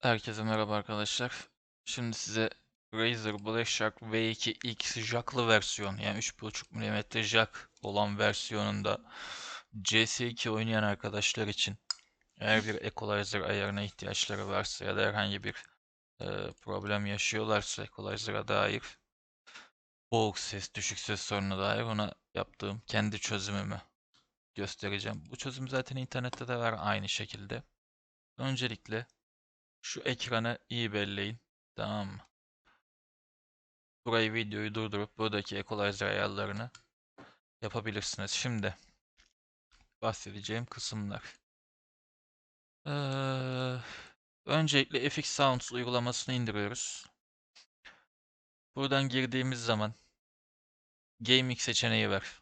Herkese merhaba arkadaşlar. Şimdi size Razer Black Shark V2 X jacklı versiyon, yani 3,5 mm jack olan versiyonunda CS2 oynayan arkadaşlar için eğer bir equalizer ayarına ihtiyaçları varsa ya da herhangi bir problem yaşıyorlarsa equalizer'a dair, boğuk ses, düşük ses sorununa dair ona yaptığım kendi çözümümü göstereceğim. Bu çözüm zaten internette de var aynı şekilde. Öncelikle şu ekranı iyi belleyin. Tamam mı? Burayı videoyu durdurup buradaki equalizer ayarlarını yapabilirsiniz. Şimdi bahsedeceğim kısımlar. Ee, Öncelikle FX Sounds uygulamasını indiriyoruz. Buradan girdiğimiz zaman Gaming seçeneği var.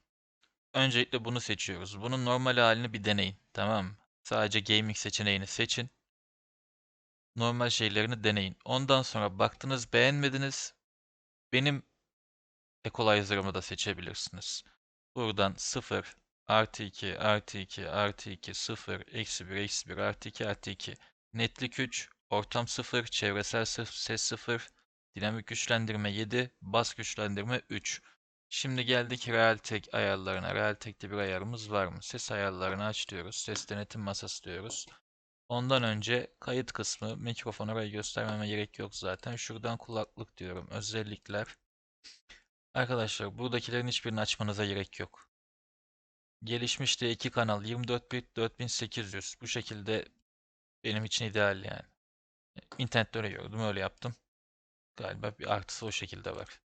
Öncelikle bunu seçiyoruz. Bunun normal halini bir deneyin. Tamam mı? Sadece Gaming seçeneğini seçin. Normal şeylerini deneyin. Ondan sonra baktınız beğenmediniz. Benim equalizer'ımı da seçebilirsiniz. Buradan 0, artı 2, artı 2, artı 2, 0, eksi 1, eksi 1, artı 2, artı 2. Netlik 3, ortam 0, çevresel ses 0, dinamik güçlendirme 7, bas güçlendirme 3. Şimdi geldik Realtek ayarlarına. Realtek'te bir ayarımız var mı? Ses ayarlarını aç diyoruz. Ses denetim masası diyoruz. Ondan önce kayıt kısmı, mikrofon orayı göstermeme gerek yok zaten. Şuradan kulaklık diyorum. Özellikler. Arkadaşlar buradakilerin hiçbirini açmanıza gerek yok. Gelişmiş de 2 kanal 24 bit 4800 bu şekilde benim için ideal yani. İnternette öyle gördüm, öyle yaptım. Galiba bir artısı o şekilde var.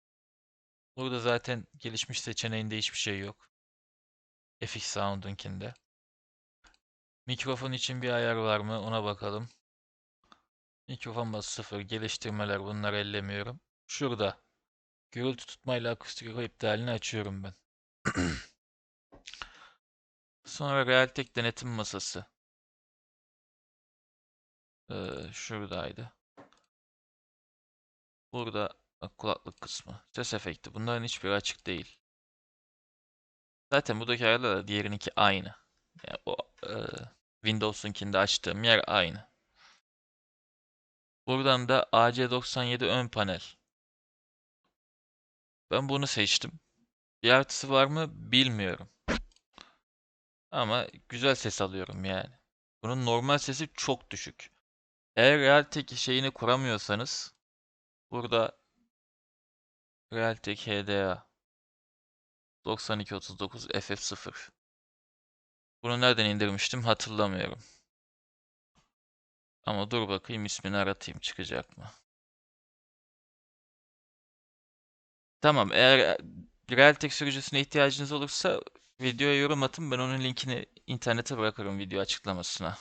Burada zaten gelişmiş seçeneğinde hiçbir şey yok. FX Sound'unkinde. Mikrofon için bir ayar var mı ona bakalım. Mikrofon bası 0, geliştirmeler, bunları ellemiyorum. Şurada gürültü tutmayla akustik eko iptalini açıyorum ben. Sonra Realtek denetim masası. Şuradaydı. Burada bak, kulaklık kısmı. Ses efekti. Bunların hiçbiri açık değil. Zaten buradaki ayarlar da diğerininki aynı. Yani o Windows'unkinde açtığım yer aynı. Buradan da AC97 ön panel. Ben bunu seçtim. Bir artısı var mı bilmiyorum. Ama güzel ses alıyorum yani. Bunun normal sesi çok düşük. Eğer Realtek şeyini kuramıyorsanız burada Realtek HDA 9239 FF0. Bunu nereden indirmiştim hatırlamıyorum. Ama dur bakayım, ismini aratayım, çıkacak mı? Tamam, eğer Realtek sürücüsüne ihtiyacınız olursa videoya yorum atın, ben onun linkini internete bırakırım video açıklamasına.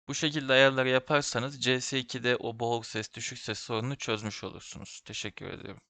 Bu şekilde ayarları yaparsanız CS2'de o boğuk ses, düşük ses sorununu çözmüş olursunuz. Teşekkür ediyorum.